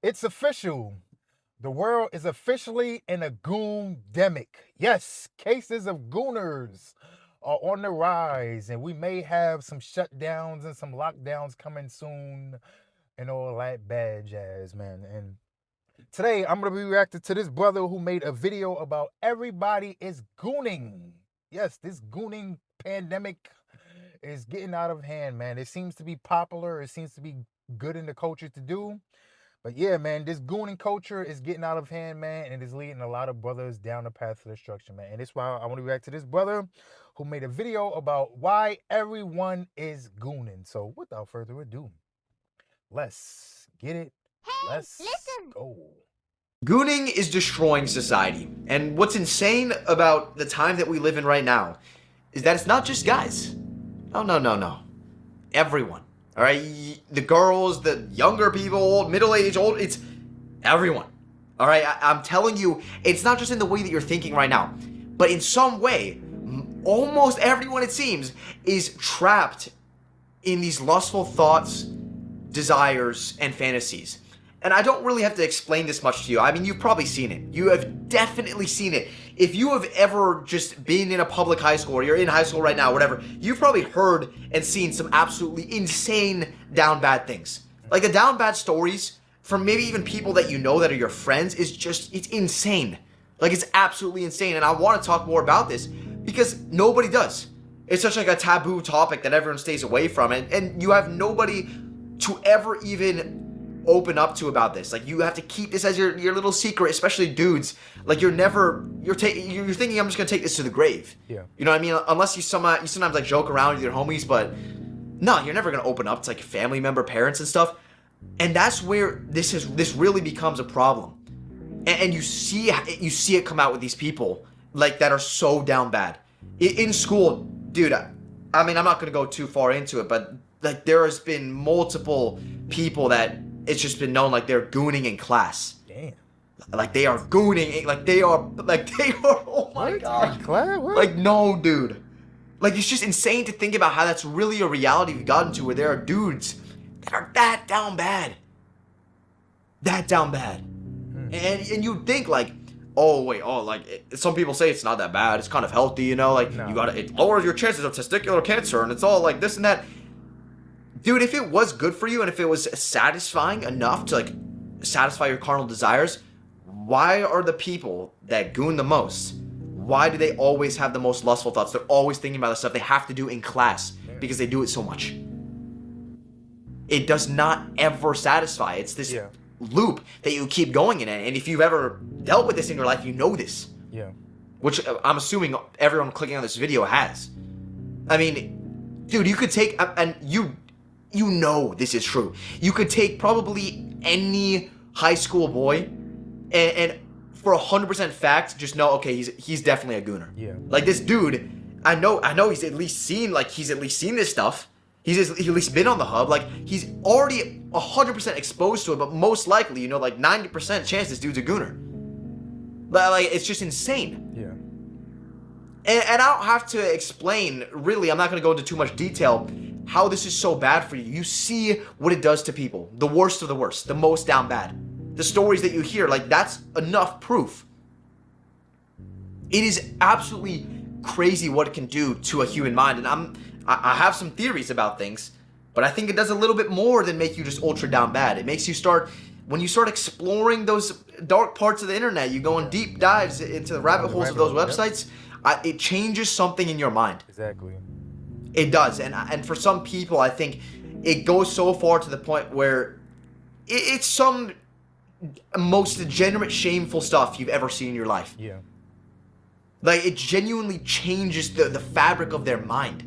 It's official. The world is officially in a goondemic. Yes, cases of gooners are on the rise, and we may have some shutdowns and some lockdowns coming soon and all that bad jazz, man. And today I'm gonna be reacting to this brother who made a video about everybody is gooning. Yes, this gooning pandemic is getting out of hand, man. It seems to be popular, it seems to be good in the culture to do. But yeah, man, this gooning culture is getting out of hand, man, and it is leading a lot of brothers down the path of destruction, man. And that's why I want to react to this brother who made a video about why everyone is gooning. So without further ado, let's get it. Let's go. Gooning is destroying society, and what's insane about the time that we live in right now is that it's not just guys. No. Everyone. All right, the girls, the younger people, old, middle-aged, old, it's everyone. All right, I'm telling you, it's not just in the way that you're thinking right now, but in some way, almost everyone, it seems, is trapped in these lustful thoughts, desires, and fantasies. And I don't really have to explain this much to you. I mean, you've probably seen it. You have definitely seen it. If you have ever just been in a public high school, or you're in high school right now, whatever, you've probably heard and seen some absolutely insane down bad things. Like the down bad stories from maybe even people that you know that are your friends is just, it's insane. Like it's absolutely insane. And I want to talk more about this because nobody does. It's such like a taboo topic that everyone stays away from, and you have nobody to ever even open up to about this. Like you have to keep this as your little secret, especially dudes. Like you're thinking I'm just gonna take this to the grave. Yeah. You know what I mean? Unless you sometimes like joke around with your homies, but no, you're never gonna open up to like family member, parents and stuff. And that's where this really becomes a problem. And you see it come out with these people like that are so down bad. In school, dude, I mean, I'm not gonna go too far into it, but like there has been multiple people that it's just been known like they're gooning in class. Damn. Like they are gooning, like they are, oh my What? god. Class? What? Like no, dude. Like it's just insane to think about how that's really a reality we've gotten to, where there are dudes that are that down bad. That down bad. And you'd think like, oh wait, some people say it's not that bad, it's kind of healthy, you know, like No. it lowers your chances of testicular cancer and it's all like this and that. Dude, if it was good for you and if it was satisfying enough to like satisfy your carnal desires, why are the people that goon the most, why do they always have the most lustful thoughts? They're always thinking about the stuff they have to do in class because they do it so much. It does not ever satisfy. It's this loop that you keep going in. And if you've ever dealt with this in your life, you know this. Yeah. Which I'm assuming everyone clicking on this video has. I mean, dude, you could take, and you know this is true. You could take probably any high school boy and for 100% fact, just know, okay, he's definitely a gooner. Yeah. Like this dude, I know he's at least seen this stuff. He's at least been on the hub. Like he's already 100% exposed to it, but most likely, you know, like 90% chance this dude's a gooner. Like it's just insane. Yeah. And I don't have to explain, really, I'm not going to go into too much detail, how this is so bad for you. You see what it does to people. The worst of the worst. The most down bad. The stories that you hear, like that's enough proof. It is absolutely crazy what it can do to a human mind. And I have some theories about things, but I think it does a little bit more than make you just ultra down bad. It makes you when you start exploring those dark parts of the internet, you go on deep dives into the rabbit holes of those websites, it changes something in your mind. Exactly. It does, and for some people, I think it goes so far to the point where it's some most degenerate, shameful stuff you've ever seen in your life. Yeah. Like it genuinely changes the fabric of their mind,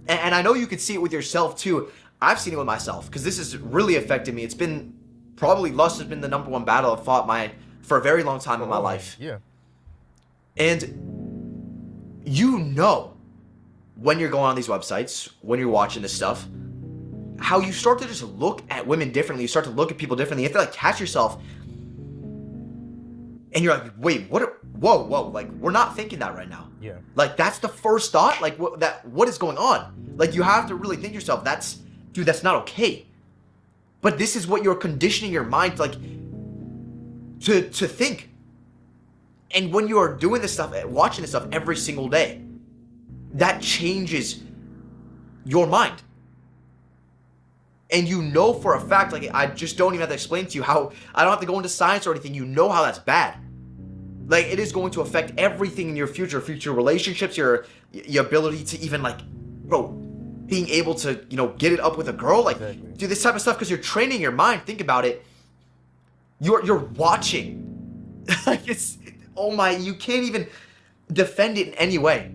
and I know you could see it with yourself too. I've seen it with myself because this has really affected me. It's been probably lust has been the #1 battle I've fought for a very long time in my life. Yeah. And you know, when you're going on these websites, when you're watching this stuff, how you start to just look at women differently. You start to look at people differently. You have to like catch yourself. And you're like, wait, whoa, like we're not thinking that right now. Yeah. Like that's the first thought. Like what is going on? Like you have to really think to yourself, that's not okay. But this is what you're conditioning your mind to, like, to think. And when you are doing this stuff, watching this stuff every single day, that changes your mind. And you know for a fact, like, I just don't even have to explain to you how, I don't have to go into science or anything, you know how that's bad. Like, it is going to affect everything in your future relationships, your ability to even, like, bro, being able to, you know, get it up with a girl, like, Exactly. do this type of stuff because you're training your mind. Think about it. You're watching. Like, it's, oh my, you can't even defend it in any way.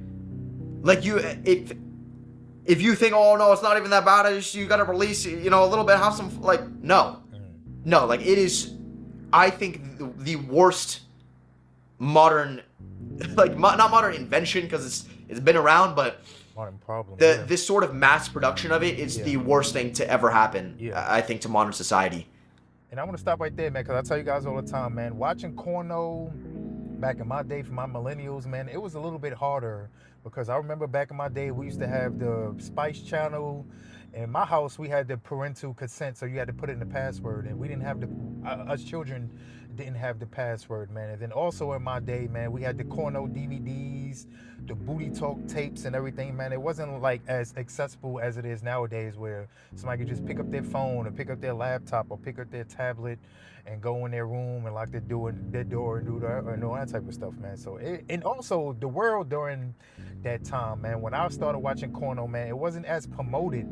Like, if you think, oh no, it's not even that bad, you gotta release, you know, a little bit, have some, like, no, like, it is, I think, the worst modern, like, not modern invention, because it's been around, but Modern problem. this sort of mass production of it is the worst thing to ever happen, I think, to modern society. And I want to stop right there, man, because I tell you guys all the time, man, watching porno back in my day for my millennials, man, it was a little bit harder, because I remember back in my day, we used to have the Spice Channel. In my house, we had the parental consent, so you had to put in the password, and we didn't have the, us children didn't have the password, man. And then also in my day, man, we had the Corno DVDs, the Booty Talk tapes and everything, man. It wasn't like as accessible as it is nowadays, where somebody could just pick up their phone or pick up their laptop or pick up their tablet and go in their room and lock their door and do that and all that type of stuff, man. So and also the world during that time, man, when I started watching Corno, man, it wasn't as promoted.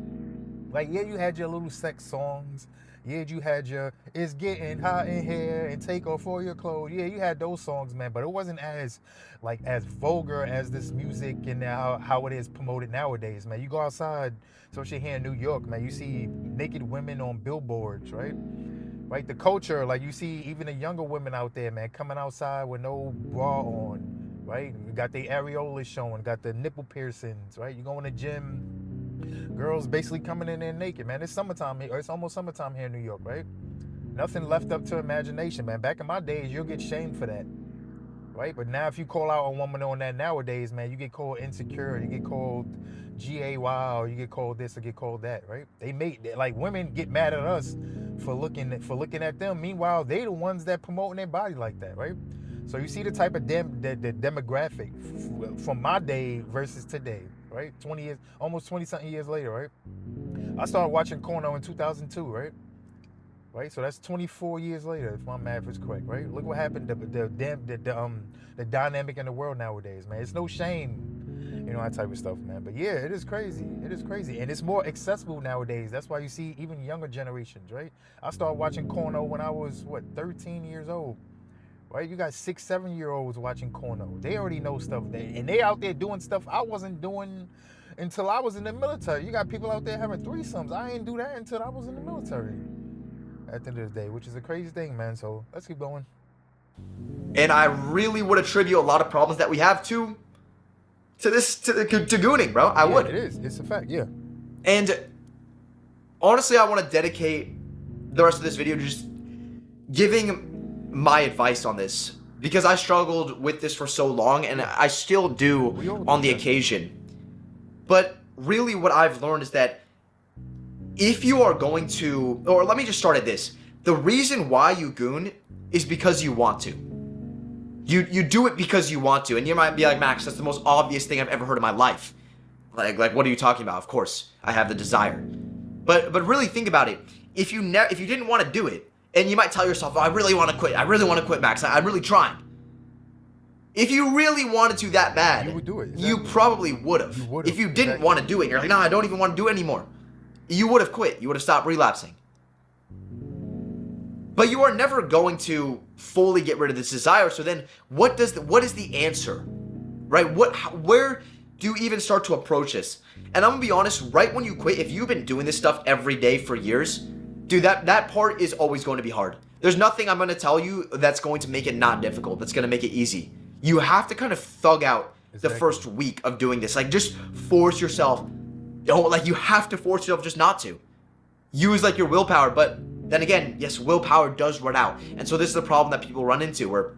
Like, yeah, you had your little sex songs. Yeah, you had your "It's Getting Hot in Here" and "Take Off All Your Clothes." Yeah, you had those songs, man, but it wasn't as vulgar as this music and how it is promoted nowadays, man. You go outside, especially here in New York, man, you see naked women on billboards, right? Right, the culture, like, you see even the younger women out there, man, coming outside with no bra on, right? You got the areolas showing, got the nipple piercings, right? You go in the gym, girls basically coming in there naked, man. It's summertime here, or it's almost summertime here in New York, right? Nothing left up to imagination, man. Back in my days, you'll get shamed for that, right? But now if you call out a woman on that nowadays, man, you get called insecure, you get called GAY, or you get called this or get called that, right? Like, women get mad at us for looking at them. Meanwhile, they the ones that promoting their body like that, right? So you see the type of the demographic from my day versus today, right? 20 years, almost 20 something years later, right? I started watching Corno in 2002, right? Right, so that's 24 years later, if my math is correct, right? Look what happened, the dynamic in the world nowadays, man. It's no shame, you know, that type of stuff, man. But yeah, it is crazy. It is crazy. And it's more accessible nowadays. That's why you see even younger generations, right? I started watching Corno when I was, 13 years old, right? You got 6, 7-year-olds watching Corno. They already know stuff, and they out there doing stuff I wasn't doing until I was in the military. You got people out there having threesomes. I ain't do that until I was in the military at the end of the day, which is a crazy thing, man. So let's keep going. And I really would attribute a lot of problems that we have to gooning, bro. I would. It is. It's a fact, yeah. And honestly, I want to dedicate the rest of this video to just giving my advice on this, because I struggled with this for so long, and I still do on the occasion. But really what I've learned is that if you are going to, or let me just start at this. The reason why you goon is because you want to. You do it because you want to. And you might be like, Max, that's the most obvious thing I've ever heard in my life. Like what are you talking about? Of course, I have the desire. But really think about it. If you didn't want to do it, and you might tell yourself, oh, I really want to quit. I really want to quit, Max. I'm really trying. If you really wanted to that bad, you would do it. Exactly. You probably would have. If you didn't want to do it, you're like, no, I don't even want to do it anymore. You would have quit. You would have stopped relapsing. But you are never going to fully get rid of this desire. So then what is the answer? Right? Where do you even start to approach this? And I'm going to be honest, right when you quit, if you've been doing this stuff every day for years, dude, that part is always going to be hard. There's nothing I'm going to tell you that's going to make it not difficult, that's going to make it easy. You have to kind of thug out the first week of doing this. Like, just force yourself. You have to force yourself just not to. Use like your willpower, but then again, yes, willpower does run out. And so this is the problem that people run into, or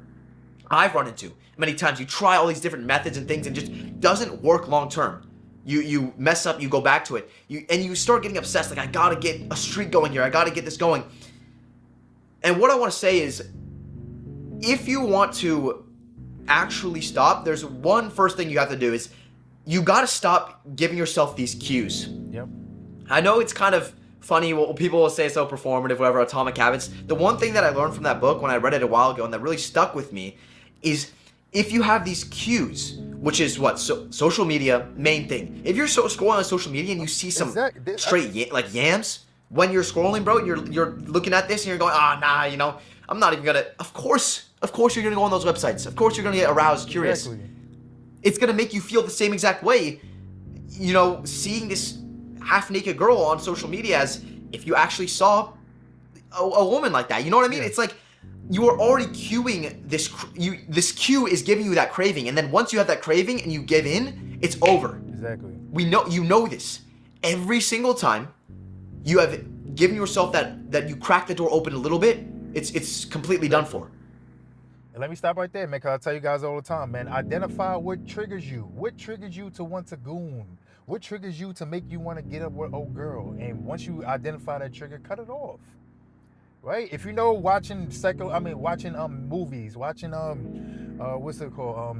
I've run into many times. You try all these different methods and things and just doesn't work long term. You mess up, you go back to it. You start getting obsessed, like, I gotta get a streak going here, I gotta get this going. And what I want to say is, if you want to actually stop, there's one first thing you have to do is you got to stop giving yourself these cues. Yep. I know it's kind of funny, what people will say it's so performative, whatever, Atomic Habits. The one thing that I learned from that book when I read it a while ago and that really stuck with me is if you have these cues, which is what? Social media, main thing. If you're scrolling on social media and you see some straight like yams, when you're scrolling, bro, you're looking at this and you're going, nah, you know, I'm not even gonna, of course you're gonna go on those websites. Of course you're gonna get aroused, curious. Exactly. It's gonna make you feel the same exact way, you know, seeing this half-naked girl on social media as if you actually saw a woman like that. You know what I mean? Yeah. It's like you are already cueing this. This cue is giving you that craving, and then once you have that craving and you give in, it's over. Exactly. You know this. Every single time you have given yourself that you crack the door open a little bit, it's completely done for. And let me stop right there, man, because I tell you guys all the time, man, identify what triggers you. What triggers you to want to goon? What triggers you to make you want to get up with old girl? And once you identify that trigger, cut it off. Right? If you know watching movies, watching what's it called?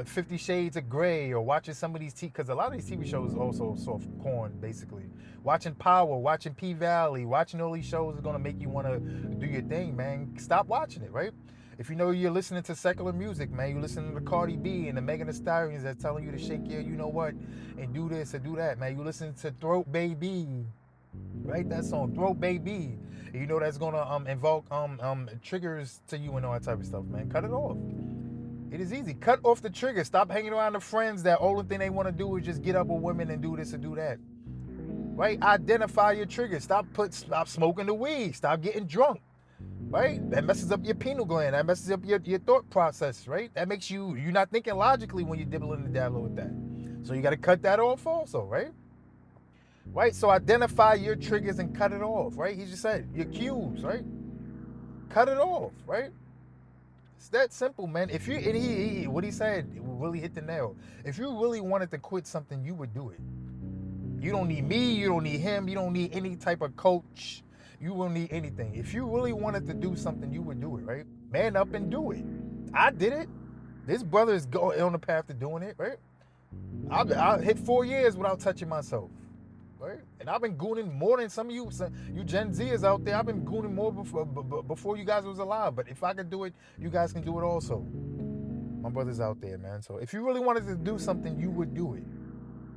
50 Shades of Grey, or watching some of these because a lot of these TV shows also soft porn, basically. Watching Power, watching P-Valley, watching all these shows is gonna make you wanna do your thing, man. Stop watching it, right? If you know you're listening to secular music, man, you're listening to Cardi B and the Megan Thee Stallions that's telling you to shake your, you know what, and do this and do that, man. You listening to Throat Baby, right? That song, Throat Baby. You know that's gonna invoke triggers to you and all that type of stuff, man. Cut it off. It is easy. Cut off the trigger. Stop hanging around the friends that only thing they want to do is just get up with women and do this and do that. Right? Identify your triggers. Stop smoking the weed. Stop getting drunk. Right? That messes up your pineal gland. That messes up your thought process, right? That makes you're not thinking logically when you're dibbling and dabbling with that. So you got to cut that off also, right? Right? So identify your triggers and cut it off, right? He just said your cues, right? Cut it off, right? It's that simple, man. If you, and what he said really hit the nail. If you really wanted to quit something, you would do it. You don't need me, you don't need him, you don't need any type of coach. You won't need anything. If you really wanted to do something, you would do it, right? Man up and do it. I did it. This brother is going on the path to doing it, right? I hit 4 years without touching myself, right? And I've been gooning more than some of you Gen Zers out there. I've been gooning more before you guys was alive. But if I could do it, you guys can do it also. My brother's out there, man. So if you really wanted to do something, you would do it.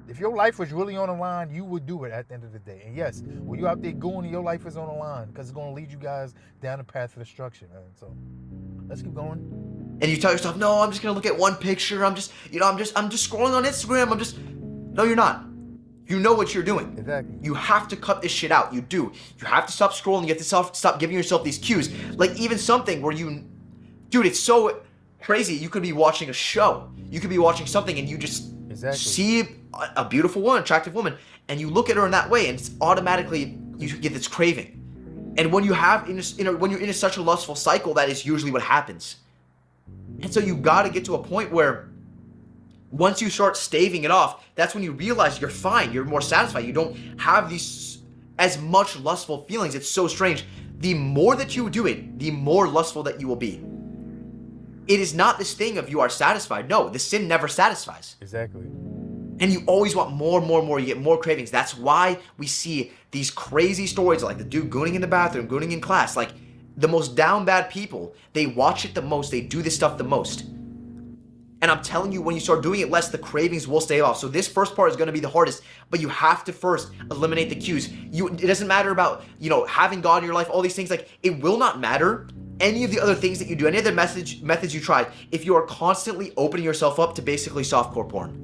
If your life was really on the line, you would do it at the end of the day. And yes, when you're out there gooning, your life is on the line because it's going to lead you guys down the path of destruction, man. So let's keep going. And you tell yourself, no, I'm just gonna look at one picture. I'm just scrolling on Instagram. No, you're not. You know what you're doing. Exactly. You have to cut this shit out. You do. You have to stop scrolling. You have to stop giving yourself these cues. Like even something where dude, it's so crazy. You could be watching a show. You could be watching something and you just see a beautiful woman, attractive woman, and you look at her in that way, and it's automatically you get this craving. And when you're in such a lustful cycle, that is usually what happens. And so you got to get to a point where once you start staving it off, that's when you realize you're fine, you're more satisfied, you don't have these as much lustful feelings. It's so strange. The more that you do it, the more lustful that you will be. It is not this thing of you are satisfied. No, the sin never satisfies. Exactly. And you always want more and more and more. You get more cravings. That's why we see these crazy stories like the dude gooning in the bathroom, gooning in class. Like the most down bad people, they watch it the most. They do this stuff the most. And I'm telling you, when you start doing it less, the cravings will stay off. So this first part is going to be the hardest, but you have to first eliminate the cues. It doesn't matter about, having God in your life, all these things. Like it will not matter. Any of the other things that you do, any of the methods you tried, if you are constantly opening yourself up to basically softcore porn.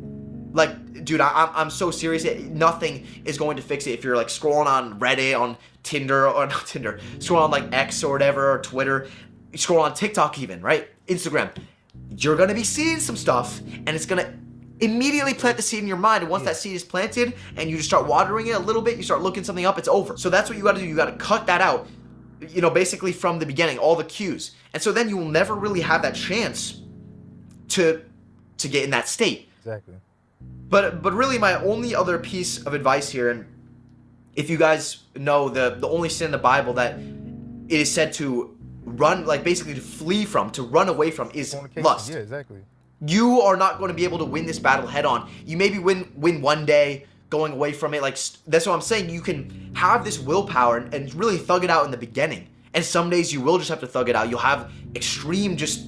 Like, dude, I'm so serious. Nothing is going to fix it if you're like scrolling on Reddit, on Tinder, or not Tinder, scroll on like X or whatever, or Twitter, scroll on TikTok even, right? Instagram. You're going to be seeing some stuff and it's going to immediately plant the seed in your mind. And once that seed is planted and you just start watering it a little bit, you start looking something up, it's over. So that's what you got to do. You got to cut that out, basically from the beginning, all the cues. And so then you will never really have that chance to get in that state. Exactly. But really my only other piece of advice here, and if you guys know the only sin in the Bible that it is said to run, like basically to flee from, to run away from is Fornication. lust. Yeah, exactly. You are not going to be able to win this battle head on. You maybe win one day going away from it. Like, that's what I'm saying. You can have this willpower and really thug it out in the beginning. And some days you will just have to thug it out. You'll have extreme just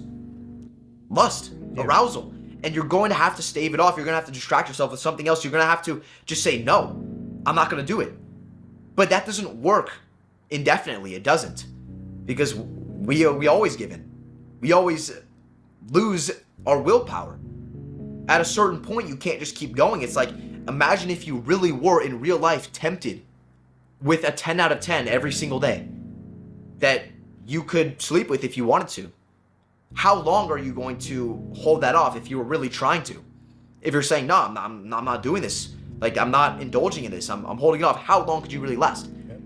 lust, arousal. And you're going to have to stave it off. You're going to have to distract yourself with something else. You're going to have to just say, no, I'm not going to do it. But that doesn't work indefinitely. It doesn't. Because we always give in. We always lose our willpower. At a certain point, you can't just keep going. It's like, imagine if you really were in real life tempted with a 10 out of 10 every single day that you could sleep with if you wanted to. How long are you going to hold that off if you were really trying to? If you're saying, no, I'm not doing this. Like, I'm not indulging in this. I'm holding it off. How long could you really last? Okay.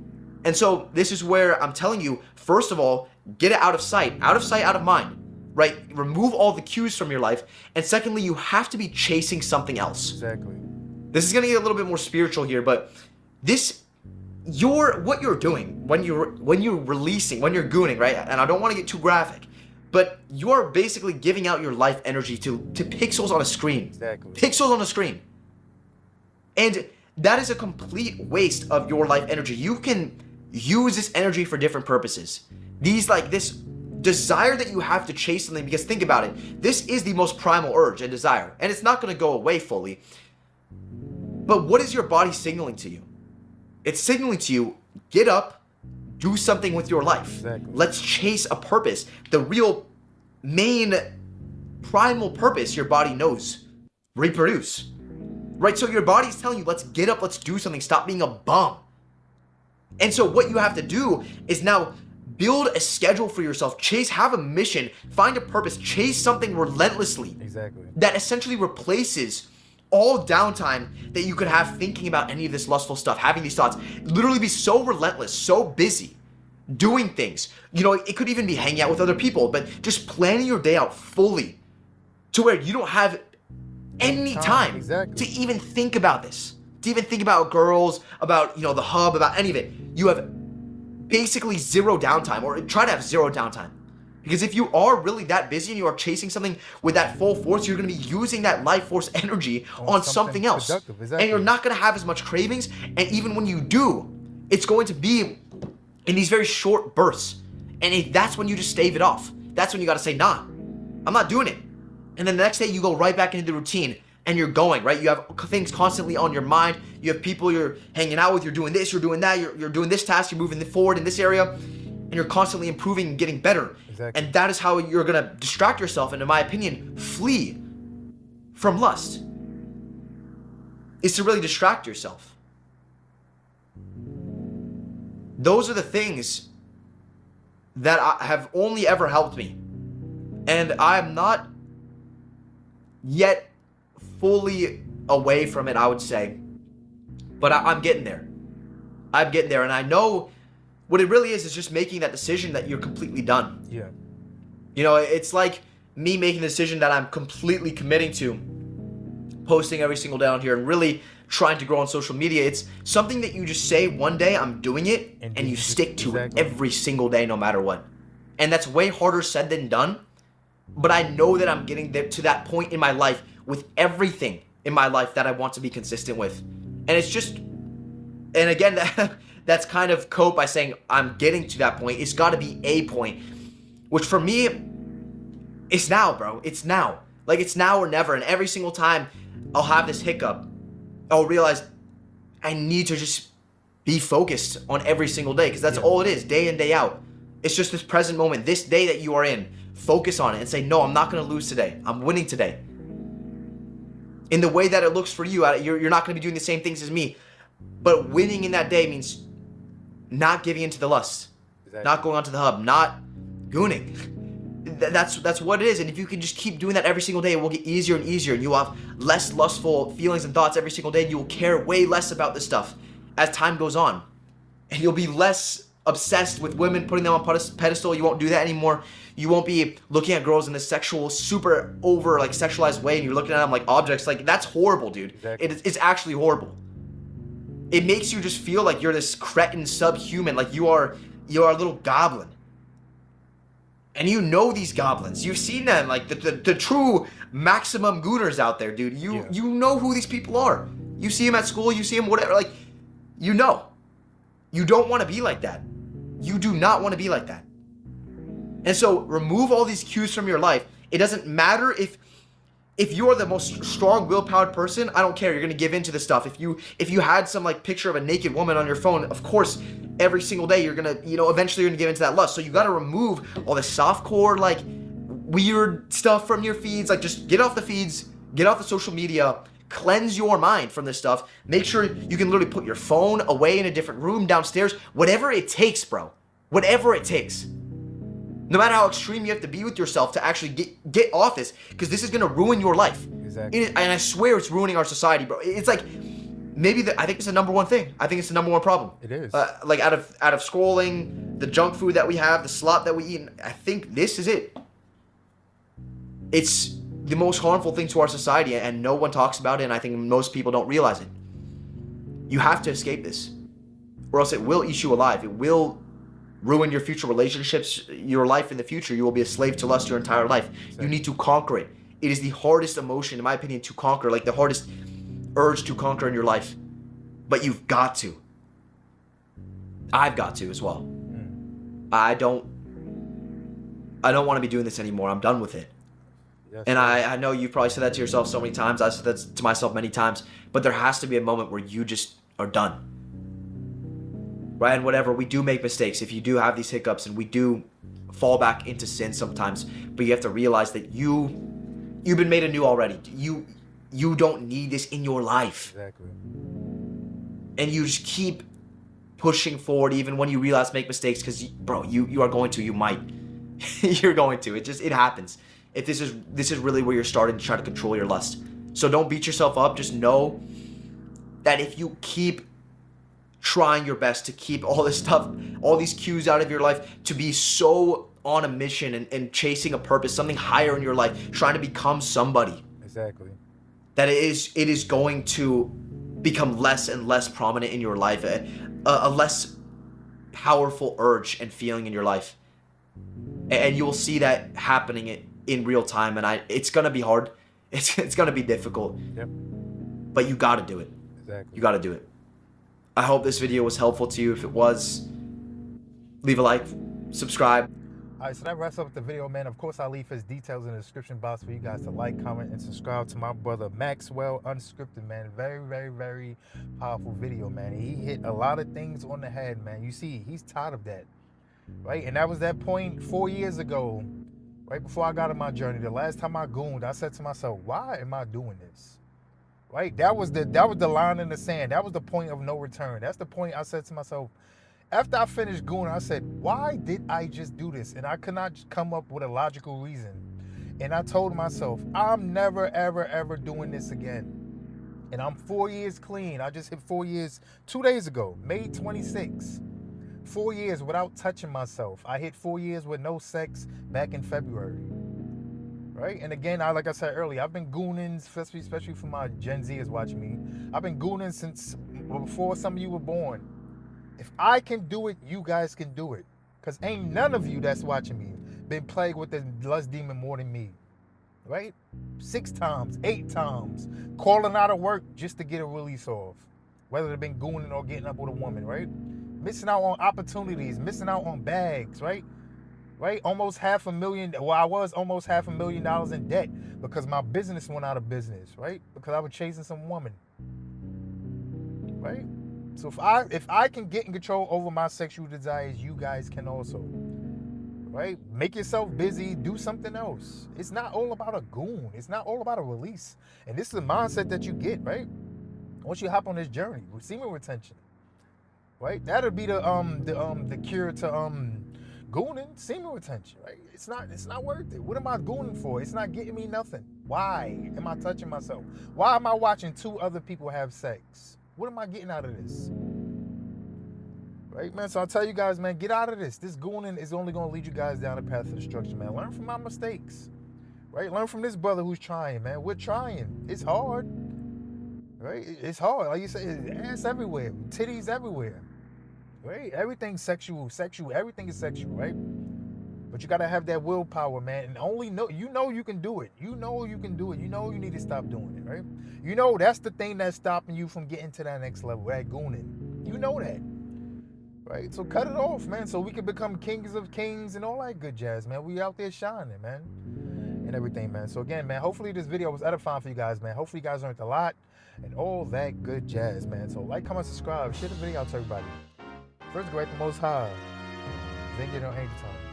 And so this is where I'm telling you, first of all, get it out of sight, out of mind. Right? Remove all the cues from your life. And secondly, you have to be chasing something else. Exactly. This is going to get a little bit more spiritual here, but what you're doing when you're releasing, when you're gooning, right? And I don't want to get too graphic, but you're basically giving out your life energy to pixels on a screen. Exactly. Pixels on a screen. And that is a complete waste of your life energy. You can use this energy for different purposes. This desire that you have to chase something, because think about it, this is the most primal urge and desire, and it's not going to go away fully. But what is your body signaling to you? It's signaling to you, get up, do something with your life. Exactly. Let's chase a purpose. The real main primal purpose your body knows, reproduce. Right? So your body's telling you, let's get up, let's do something, stop being a bum. And so what you have to do is now build a schedule for yourself, have a mission, find a purpose, chase something relentlessly. Exactly. That essentially replaces all downtime that you could have thinking about any of this lustful stuff, having these thoughts. Literally be so relentless, so busy, doing things. It could even be hanging out with other people, but just planning your day out fully to where you don't have any time exactly. to even think about this, to even think about girls, about, the hub, about any of it. You have basically zero downtime, or try to have zero downtime. Because if you are really that busy and you are chasing something with that full force, you're going to be using that life force energy on something else. Exactly. And you're not going to have as much cravings. And even when you do, it's going to be in these very short bursts. And that's when you just stave it off. That's when you got to say, nah, I'm not doing it. And then the next day you go right back into the routine and you're going, right? You have things constantly on your mind. You have people you're hanging out with. You're doing this, you're doing that. You're doing this task. You're moving forward in this area. And you're constantly improving and getting better. Exactly. And that is how you're going to distract yourself. And in my opinion, flee from lust is to really distract yourself. Those are the things that have only ever helped me. And I'm not yet fully away from it, I would say. But I'm getting there. I'm getting there. And I know what it really is just making that decision that you're completely done. Yeah. It's like me making the decision that I'm completely committing to posting every single day on here and really trying to grow on social media. It's something that you just say one day, I'm doing it, and you stick to it every single day, no matter what. And that's way harder said than done. But I know that I'm getting there to that point in my life with everything in my life that I want to be consistent with. And it's just, and again, that's kind of cope by saying I'm getting to that point. It's got to be a point, which for me, it's now, bro. It's now. Like, it's now or never. And every single time I'll have this hiccup, I'll realize I need to just be focused on every single day, because that's all it is, day in, day out. It's just this present moment, this day that you are in. Focus on it and say, no, I'm not going to lose today. I'm winning today. In the way that it looks for you, you're not going to be doing the same things as me. But winning in that day means not giving into the lust, not going onto the hub, not gooning. That's what it is. And if you can just keep doing that every single day, it will get easier and easier. And you will have less lustful feelings and thoughts every single day. And you will care way less about this stuff as time goes on. And you'll be less obsessed with women, putting them on pedestal. You won't do that anymore. You won't be looking at girls in this sexual, super over, like, sexualized way, and you're looking at them like objects. Like, that's horrible, dude. Exactly. It's actually horrible. It makes you just feel like you're this cretin subhuman, like you are a little goblin. And you know these goblins. You've seen them, like the true maximum gooners out there, dude. You know who these people are. You see them at school, you see them whatever, like, you know. You don't want to be like that. You do not want to be like that. And so remove all these cues from your life. It doesn't matter if you're the most strong willpowered person, I don't care. You're gonna give in to this stuff. If you had some like picture of a naked woman on your phone, of course, every single day you're gonna, eventually you're gonna give into that lust. So you gotta remove all the softcore, like weird stuff from your feeds. Like just get off the feeds, get off the social media, cleanse your mind from this stuff. Make sure you can literally put your phone away in a different room downstairs. Whatever it takes, bro. Whatever it takes. No matter how extreme you have to be with yourself to actually get off this, because this is gonna ruin your life. Exactly. And I swear it's ruining our society, bro. It's like I think it's the number one thing. I think it's the number one problem. It is. Like out of scrolling, the junk food that we have, the slop that we eat. I think this is it. It's the most harmful thing to our society, and no one talks about it. And I think most people don't realize it. You have to escape this, or else it will eat you alive. It will ruin your future relationships, your life in the future. You will be a slave to lust your entire life. Exactly. You need to conquer it. It is the hardest emotion, in my opinion, to conquer, like the hardest urge to conquer in your life. But you've got to. I've got to as well. I don't want to be doing this anymore. I'm done with it. Yes, and I know you've probably said that to yourself so many times. I said that to myself many times. But there has to be a moment where you just are done. Right? And whatever, we do make mistakes. If you do have these hiccups, and we do fall back into sin sometimes, but you have to realize that you've been made anew already. You don't need this in your life. Exactly. And you just keep pushing forward even when you realize make mistakes, because bro, you are going to, you might. You're going to. It happens. If this is really where you're starting to try to control your lust. So don't beat yourself up. Just know that if you keep trying your best to keep all this stuff, all these cues out of your life, to be so on a mission and chasing a purpose, something higher in your life, trying to become somebody. Exactly. That it is going to become less and less prominent in your life, a less powerful urge and feeling in your life. And you'll see that happening in real time, and it's gonna be hard. It's gonna be difficult. Yep. But you gotta do it. Exactly. You gotta do it. I hope this video was helpful to you. If it was, leave a like, subscribe. All right, so that wraps up the video, man. Of course, I'll leave his details in the description box for you guys to like, comment, and subscribe to my brother Maxwell Unscripted, man. Very, very, very powerful video, man. He hit a lot of things on the head, man. You see, he's tired of that, right? And that was that point 4 years ago, right before I got on my journey. The last time I gooned, I said to myself, why am I doing this? Right? That was the line in the sand. That was the point of no return. That's the point I said to myself. After I finished gooning, I said, why did I just do this? And I could not come up with a logical reason. And I told myself, I'm never, ever, ever doing this again. And I'm 4 years clean. I just hit 4 years 2 days ago, May 26. 4 years without touching myself. I hit 4 years with no sex back in February. Right? And again, like I said earlier, I've been gooning, especially for my Gen Zers watching me. I've been gooning since before some of you were born. If I can do it, you guys can do it. Because ain't none of you that's watching me been plagued with the lust demon more than me. Right? 6 times, 8 times. Calling out of work just to get a release off. Whether they've been gooning or getting up with a woman, right? Missing out on opportunities, missing out on bags, right? Right? Almost $500,000. Well, I was almost $500,000 in debt because my business went out of business, right? Because I was chasing some woman. Right? So if I can get in control over my sexual desires, you guys can also. Right? Make yourself busy, do something else. It's not all about a goon. It's not all about a release. And this is the mindset that you get, right? Once you hop on this journey with semen retention. Right? That'll be the cure to gooning, semen retention, right? It's not worth it. What am I gooning for? It's not getting me nothing. Why am I touching myself? Why am I watching 2 other people have sex? What am I getting out of this? Right, man? So I'll tell you guys, man, get out of this. This gooning is only going to lead you guys down the path of destruction, man. Learn from my mistakes. Right? Learn from this brother who's trying, man. We're trying. It's hard. Right? It's hard. Like you say, ass everywhere. Titties everywhere. Right? Everything's sexual. Everything is sexual, right? But you gotta have that willpower, man, and only know you know you can do it. You know you can do it. You know you need to stop doing it, right? You know that's the thing that's stopping you from getting to that next level, that gooning. You know that, right? So cut it off, man, so we can become kings of kings and all that good jazz, man. We out there shining, man, and everything, man. So again, man, hopefully this video was edifying for you guys, man. Hopefully you guys learned a lot and all that good jazz, man. So like, comment, subscribe, share the video out to everybody. First, go right the Most High. Then get on Angel Time.